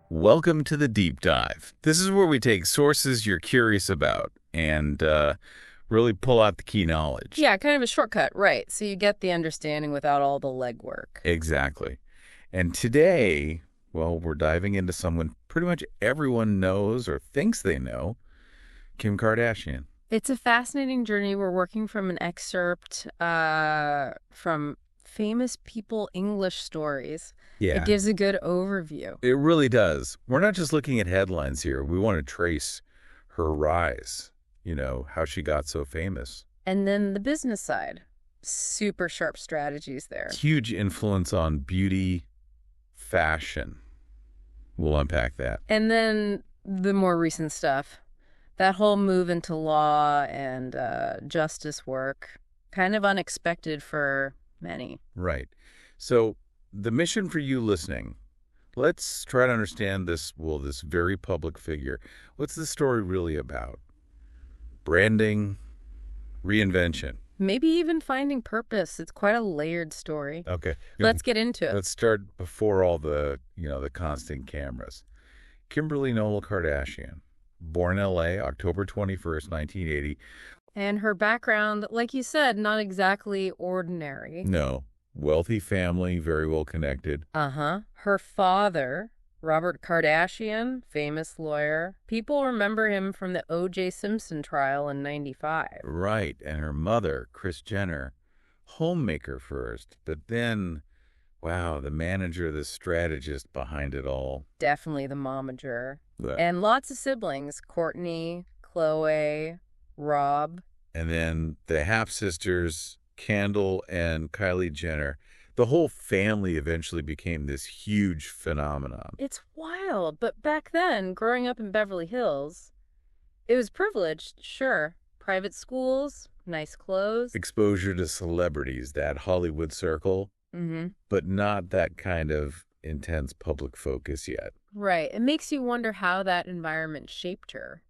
Welcome to the Deep Dive. This is where we take sources you're curious about and really pull out the key knowledge. Yeah, kind of a shortcut, right. So you get the understanding without all the legwork. Exactly. And today, well, we're diving into someone pretty much everyone knows or thinks they know, Kim Kardashian. It's a fascinating journey. We're working from an excerpt from Famous People English Stories. Yeah. It gives a good overview. It really does. We're not just looking at headlines here. We want to trace her rise, how she got so famous. And then the business side. Super sharp strategies there. Huge influence on beauty, fashion. We'll unpack that. And then the more recent stuff. That whole move into law and justice work. Kind of unexpected for many. Right. So the mission for you listening, let's try to understand this very public figure. What's the story really about? Branding, reinvention. Maybe even finding purpose. It's quite a layered story. Okay. Let's get into it. Let's start before all the constant cameras. Kimberly Noel Kardashian, born L.A., October 21st, 1980. And her background, like you said, not exactly ordinary. No. Wealthy family, very well connected. Uh-huh. Her father, Robert Kardashian, famous lawyer. People remember him from the O.J. Simpson trial in '95. Right. And her mother, Kris Jenner, homemaker first, but then, wow, the manager, the strategist behind it all. Definitely the momager. But, And lots of siblings, Kourtney, Khloe, Rob. And then the half-sisters, Kendall and Kylie Jenner. The whole family eventually became this huge phenomenon. It's wild, but back then, growing up in Beverly Hills, it was privileged, sure. Private schools, nice clothes. Exposure to celebrities, that Hollywood circle, but not that kind of intense public focus yet. Right. It makes you wonder how that environment shaped her,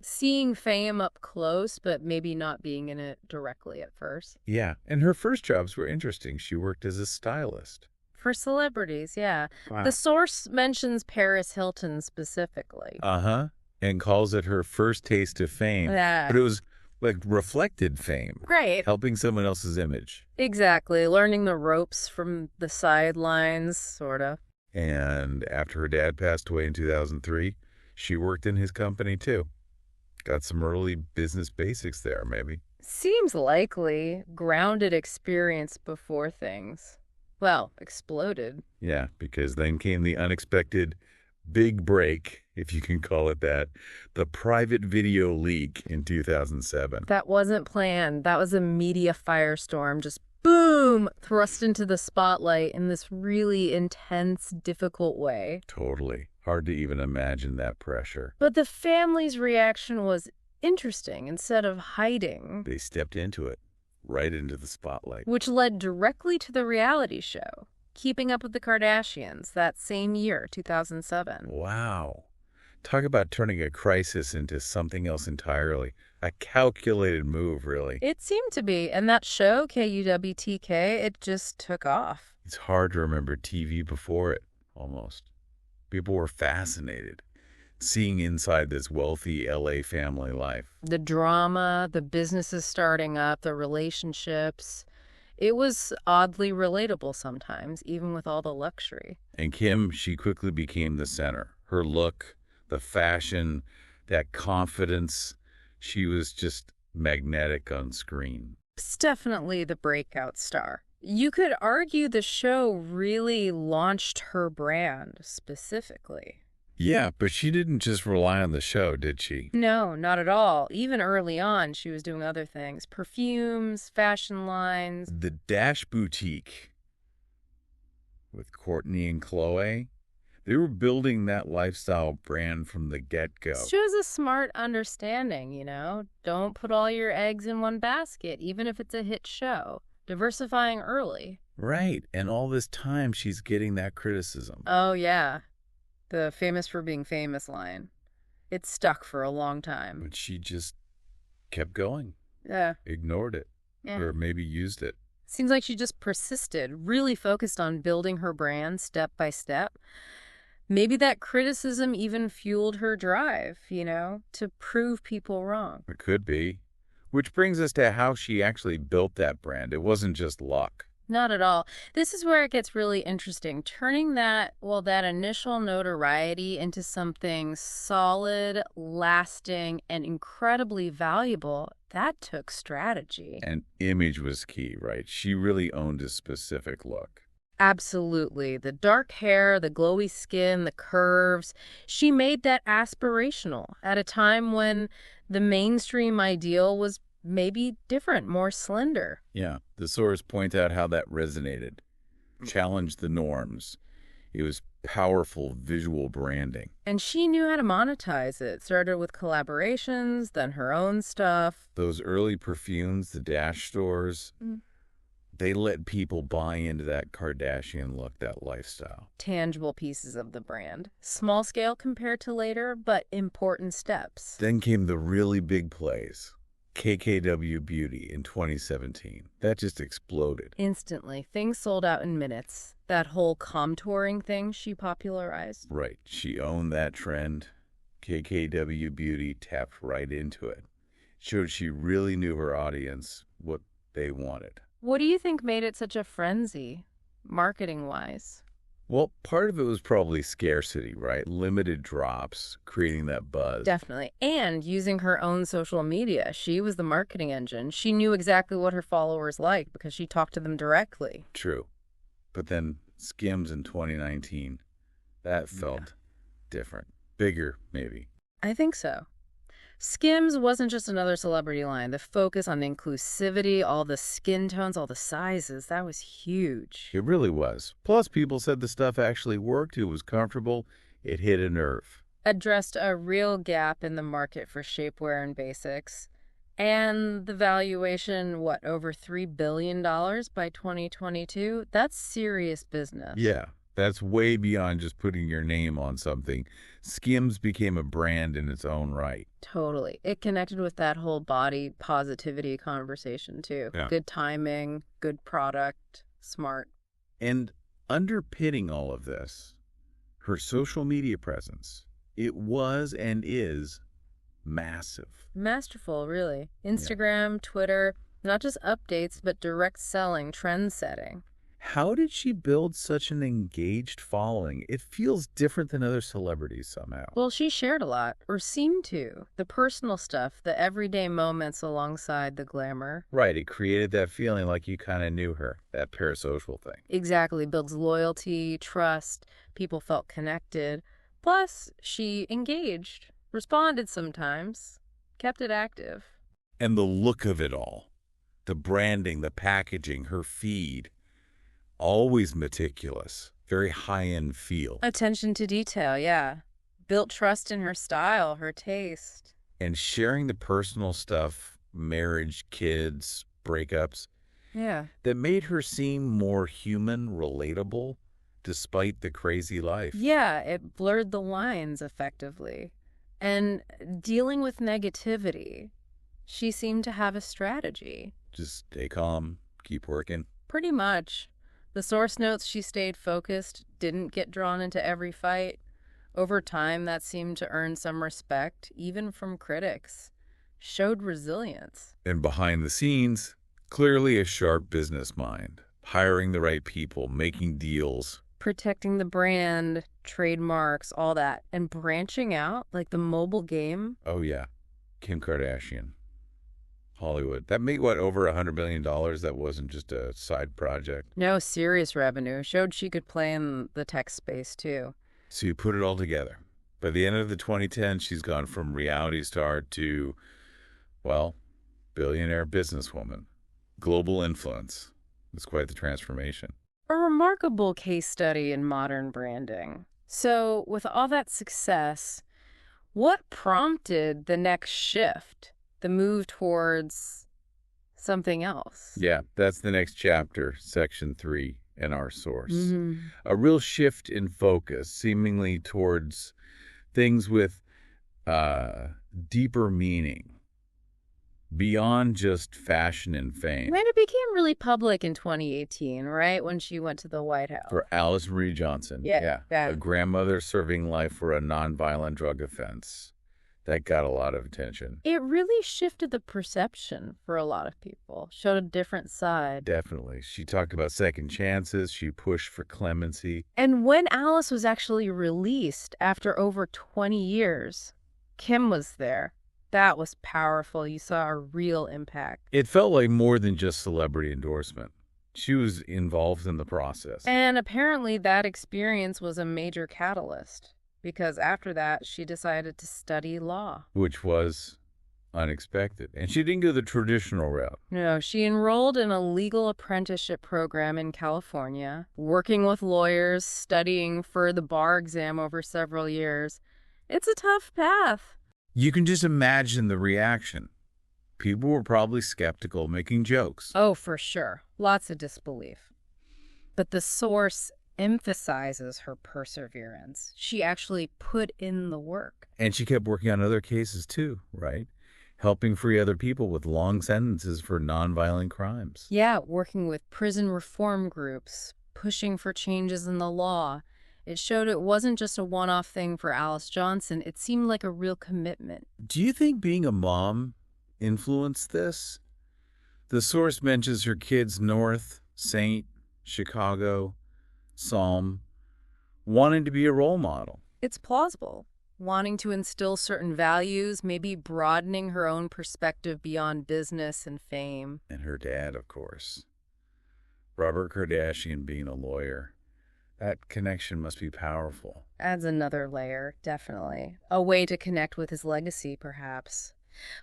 seeing fame up close, but maybe not being in it directly at first. Yeah, and her first jobs were interesting. She worked as a stylist. For celebrities, yeah. Wow. The source mentions Paris Hilton specifically. Uh-huh, and calls it her first taste of fame. Yeah. But it was like reflected fame. Right. Helping someone else's image. Exactly. Learning the ropes from the sidelines, sort of. And after her dad passed away in 2003, she worked in his company too. Got some early business basics there, maybe. Seems likely. Grounded experience before things, well, exploded. Yeah, because then came the unexpected big break, if you can call it that, the private video leak in 2007. That wasn't planned. That was a media firestorm, just boom, thrust into the spotlight in this really intense, difficult way. Totally. Hard to even imagine that pressure. But the family's reaction was interesting. Instead of hiding, They stepped into it, right into the spotlight. which led directly to the reality show, Keeping Up with the Kardashians, that same year, 2007. Wow. Talk about turning a crisis into something else entirely. A calculated move, really. It seemed to be. And that show, KUWTK, it just took off. It's hard to remember TV before it, almost. People were fascinated, seeing inside this wealthy L.A. family life. The drama, the businesses starting up, the relationships. It was oddly relatable sometimes, even with all the luxury. And Kim, she quickly became the center. Her look, the fashion, that confidence, she was just magnetic on screen. It's definitely the breakout star. You could argue the show really launched her brand specifically. Yeah, but she didn't just rely on the show, did she? No, not at all. Even early on, she was doing other things. Perfumes, fashion lines. The Dash Boutique with Kourtney and Khloe, they were building that lifestyle brand from the get-go. Shows a smart understanding, Don't put all your eggs in one basket, even if it's a hit show. Diversifying early. Right, and all this time she's getting that criticism. Oh, yeah. The famous for being famous line. It stuck for a long time. But she just kept going. Yeah. Ignored it. Yeah. Or maybe used it. Seems like she just persisted, really focused on building her brand step by step. Maybe that criticism even fueled her drive, to prove people wrong. It could be. Which brings us to how she actually built that brand. It wasn't just luck. Not at all. This is where it gets really interesting. Turning that initial notoriety into something solid, lasting, and incredibly valuable, that took strategy. And image was key, right? She really owned a specific look. Absolutely. The dark hair, the glowy skin, the curves. She made that aspirational at a time when the mainstream ideal was maybe different, more slender. Yeah, the source point out how that resonated, challenged the norms. It was powerful visual branding. And she knew how to monetize it. Started with collaborations, then her own stuff. Those early perfumes, the Dash stores, they let people buy into that Kardashian look, that lifestyle. Tangible pieces of the brand. Small scale compared to later, but important steps. Then came the really big plays. KKW Beauty in 2017. That just exploded. Instantly. Things sold out in minutes. That whole contouring thing she popularized. Right. She owned that trend. KKW Beauty tapped right into it. Showed she really knew her audience, what they wanted. What do you think made it such a frenzy, marketing-wise? Well, part of it was probably scarcity, right? Limited drops, creating that buzz. Definitely. And using her own social media. She was the marketing engine. She knew exactly what her followers liked because she talked to them directly. True. But then Skims in 2019, that felt different. Bigger, maybe. I think so. Skims wasn't just another celebrity line. The focus on inclusivity, all the skin tones, all the sizes, that was huge. It really was. Plus, people said the stuff actually worked. It was comfortable. It hit a nerve. Addressed a real gap in the market for shapewear and basics. And the valuation, over $3 billion by 2022? That's serious business. Yeah, that's way beyond just putting your name on something. Skims became a brand in its own right. Totally. It connected with that whole body positivity conversation, too. Yeah. Good timing, good product, smart. And underpinning all of this, her social media presence. It was and is massive. Masterful, really. Instagram, Twitter, not just updates, but direct selling, trend setting. How did she build such an engaged following? It feels different than other celebrities somehow. Well, she shared a lot, or seemed to. The personal stuff, the everyday moments alongside the glamour. Right, it created that feeling like you kind of knew her, that parasocial thing. Exactly, builds loyalty, trust, people felt connected. Plus, she engaged, responded sometimes, kept it active. And the look of it all, the branding, the packaging, her feed, always meticulous, very high-end feel. Attention to detail, yeah. Built trust in her style, her taste. And sharing the personal stuff, marriage, kids, breakups, Yeah. that made her seem more human, relatable, despite the crazy life. Yeah, it blurred the lines effectively. And dealing with negativity, she seemed to have a strategy. Just stay calm, keep working. Pretty much. The source notes she stayed focused, didn't get drawn into every fight. Over time, that seemed to earn some respect, even from critics. Showed resilience. And behind the scenes, clearly a sharp business mind, hiring the right people, making deals. Protecting the brand, trademarks, all that. And branching out, like the mobile game. Oh yeah, Kim Kardashian. Hollywood. That made, what, over $100 million? That wasn't just a side project. No, serious revenue. Showed she could play in the tech space, too. So you put it all together. By the end of the 2010s, she's gone from reality star to, well, billionaire businesswoman. Global influence. It's quite the transformation. A remarkable case study in modern branding. So, with all that success, what prompted the next shift? The move towards something else? Yeah, that's the next chapter, section 3, in our source. Mm-hmm. A real shift in focus, seemingly towards things with deeper meaning. beyond just fashion and fame. When it became really public in 2018, right? When she went to the White House. For Alice Marie Johnson, Yeah. a grandmother serving life for a nonviolent drug offense. That got a lot of attention. It really shifted the perception for a lot of people, showed a different side. Definitely. She talked about second chances. She pushed for clemency. And when Alice was actually released after over 20 years, Kim was there. That was powerful. You saw a real impact. It felt like more than just celebrity endorsement. She was involved in the process. And apparently that experience was a major catalyst, because after that, she decided to study law. Which was unexpected. And she didn't go the traditional route. No, she enrolled in a legal apprenticeship program in California, working with lawyers, studying for the bar exam over several years. It's a tough path. You can just imagine the reaction. People were probably skeptical, making jokes. Oh, for sure. Lots of disbelief. But the source emphasizes her perseverance. She actually put in the work. And she kept working on other cases too, right? Helping free other people with long sentences for nonviolent crimes. Yeah, working with prison reform groups, pushing for changes in the law. It showed it wasn't just a one-off thing for Alice Johnson. It seemed like a real commitment. Do you think being a mom influenced this? The source mentions her kids North, Saint, Chicago, Psalm, wanting to be a role model. It's plausible. Wanting to instill certain values, maybe broadening her own perspective beyond business and fame. And her dad, of course. Robert Kardashian being a lawyer. That connection must be powerful. Adds another layer, definitely. A way to connect with his legacy, perhaps.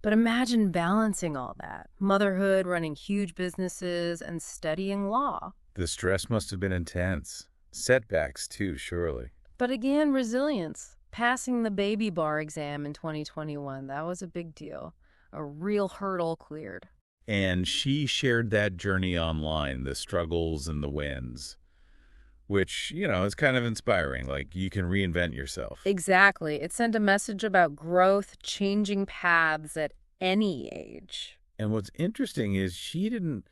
But imagine balancing all that. Motherhood, running huge businesses, and studying law. The stress must have been intense. Setbacks, too, surely. But again, resilience. Passing the baby bar exam in 2021, that was a big deal. A real hurdle cleared. And she shared that journey online, the struggles and the wins, which, is kind of inspiring. Like, you can reinvent yourself. Exactly. It sent a message about growth, changing paths at any age. And what's interesting is she didn't,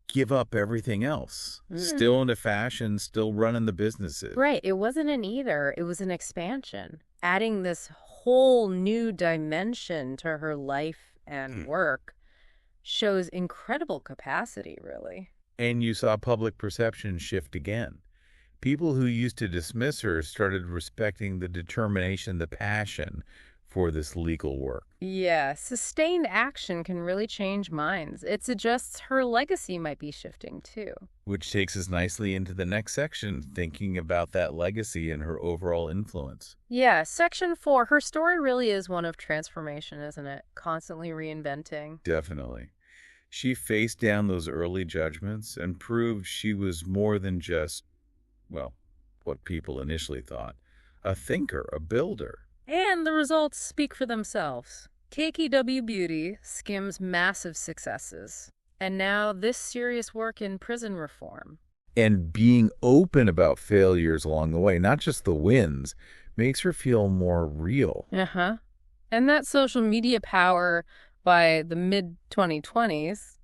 give up everything else. Still into fashion, still running the businesses. Right. It wasn't an either. It was an expansion, adding this whole new dimension to her life and work. Shows incredible capacity, really. And you saw public perception shift again. People who used to dismiss her started respecting the determination, the passion for this legal work. Yeah, sustained action can really change minds. It suggests her legacy might be shifting, too. Which takes us nicely into the next section, thinking about that legacy and her overall influence. Yeah, Section 4, her story really is one of transformation, isn't it? Constantly reinventing. Definitely. She faced down those early judgments and proved she was more than just, what people initially thought. A thinker, a builder. And the results speak for themselves. KKW Beauty skims massive successes. And now this serious work in prison reform. And being open about failures along the way, not just the wins, makes her feel more real. Uh-huh. And that social media power by the mid-2020s,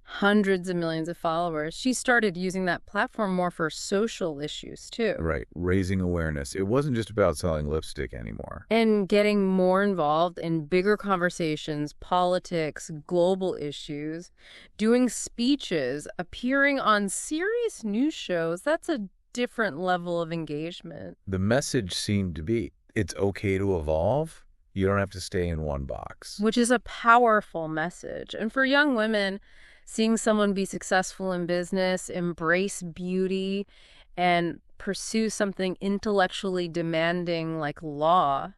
hundreds of millions of followers, she started using that platform more for social issues, too. Right, raising awareness. It wasn't just about selling lipstick anymore. And getting more involved in bigger conversations, politics, global issues, doing speeches, appearing on serious news shows. That's a different level of engagement. The message seemed to be, it's okay to evolve. You don't have to stay in one box. Which is a powerful message. And for young women, seeing someone be successful in business, embrace beauty, and pursue something intellectually demanding like law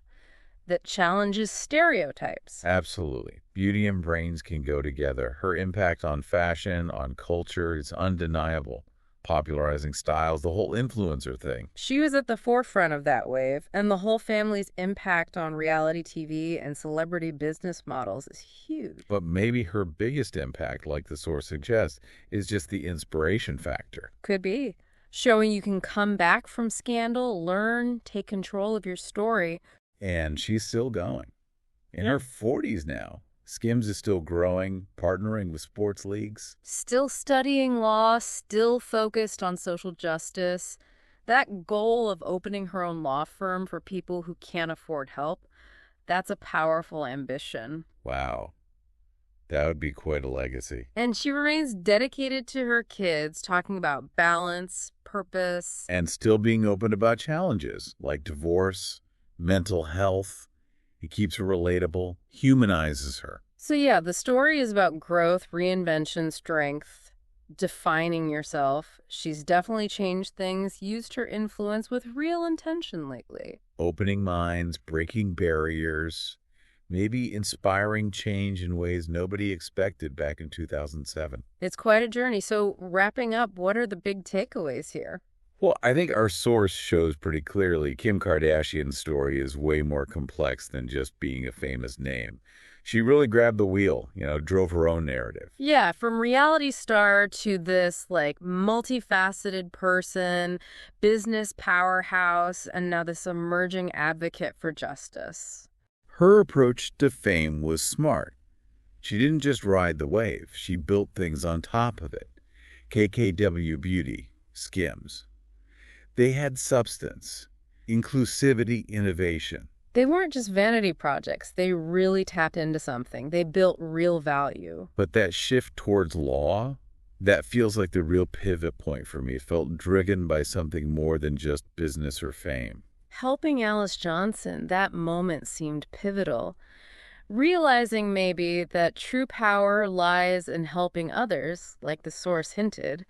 that challenges stereotypes. Absolutely. Beauty and brains can go together. Her impact on fashion, on culture, is undeniable. Popularizing styles, the whole influencer thing. She was at the forefront of that wave, and the whole family's impact on reality TV and celebrity business models is huge. But maybe her biggest impact, like the source suggests, is just the inspiration factor. Could be. Showing you can come back from scandal, learn, take control of your story. And she's still going. In her 40s now. Skims is still growing, partnering with sports leagues. Still studying law, still focused on social justice. That goal of opening her own law firm for people who can't afford help, that's a powerful ambition. Wow, that would be quite a legacy. And she remains dedicated to her kids, talking about balance, purpose. And still being open about challenges like divorce, mental health. It keeps her relatable, humanizes her. So yeah, the story is about growth, reinvention, strength, defining yourself. She's definitely changed things, used her influence with real intention lately. Opening minds, breaking barriers, maybe inspiring change in ways nobody expected back in 2007. It's quite a journey. So wrapping up, what are the big takeaways here? Well, I think our source shows pretty clearly Kim Kardashian's story is way more complex than just being a famous name. She really grabbed the wheel, drove her own narrative. Yeah, from reality star to this like multifaceted person, business powerhouse, and now this emerging advocate for justice. Her approach to fame was smart. She didn't just ride the wave, she built things on top of it. KKW Beauty, Skims. They had substance, inclusivity, innovation. They weren't just vanity projects. They really tapped into something. They built real value. But that shift towards law, that feels like the real pivot point for me. It felt driven by something more than just business or fame. Helping Alice Johnson, that moment seemed pivotal. Realizing maybe that true power lies in helping others, like the source hinted,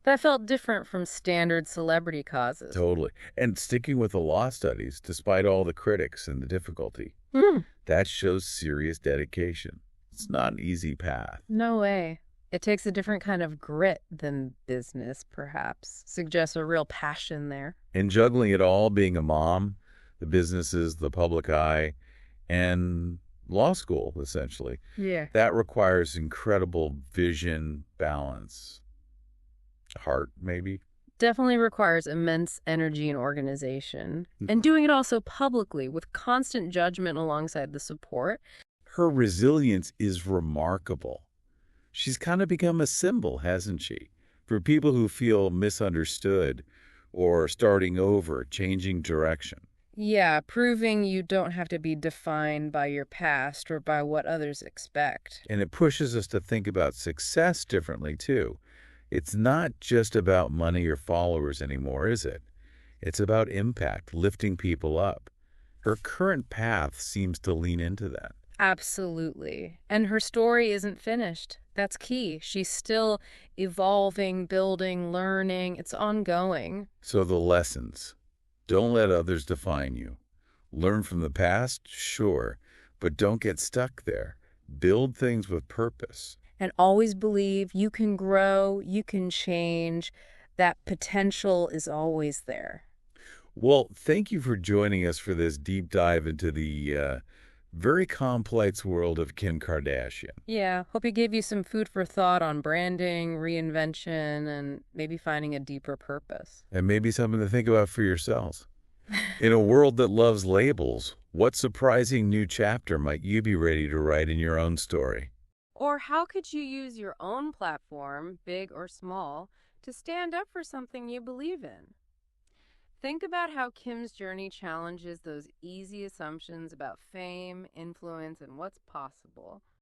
that felt different from standard celebrity causes. Totally. And sticking with the law studies, despite all the critics and the difficulty, Hmm. that shows serious dedication. It's not an easy path. No way. It takes a different kind of grit than business, perhaps. Suggests a real passion there. And juggling it all, being a mom, the businesses, the public eye, and law school, essentially, Yeah. that requires incredible vision, balance, heart, maybe. Definitely requires immense energy and organization. And doing it also publicly with constant judgment alongside the support. Her resilience is remarkable. She's kind of become a symbol, hasn't she? For people who feel misunderstood or starting over, changing direction. Yeah, proving you don't have to be defined by your past or by what others expect. And it pushes us to think about success differently, too. It's not just about money or followers anymore, is it? It's about impact, lifting people up. Her current path seems to lean into that. Absolutely. And her story isn't finished. That's key. She's still evolving, building, learning. It's ongoing. So the lessons. Don't let others define you. Learn from the past, sure, but don't get stuck there. Build things with purpose. And always believe you can grow, you can change. That potential is always there. Well, thank you for joining us for this deep dive into the very complex world of Kim Kardashian. Yeah, hope it gave you some food for thought on branding, reinvention, and maybe finding a deeper purpose. And maybe something to think about for yourselves. In a world that loves labels, what surprising new chapter might you be ready to write in your own story? Or how could you use your own platform, big or small, to stand up for something you believe in? Think about how Kim's journey challenges those easy assumptions about fame, influence, and what's possible.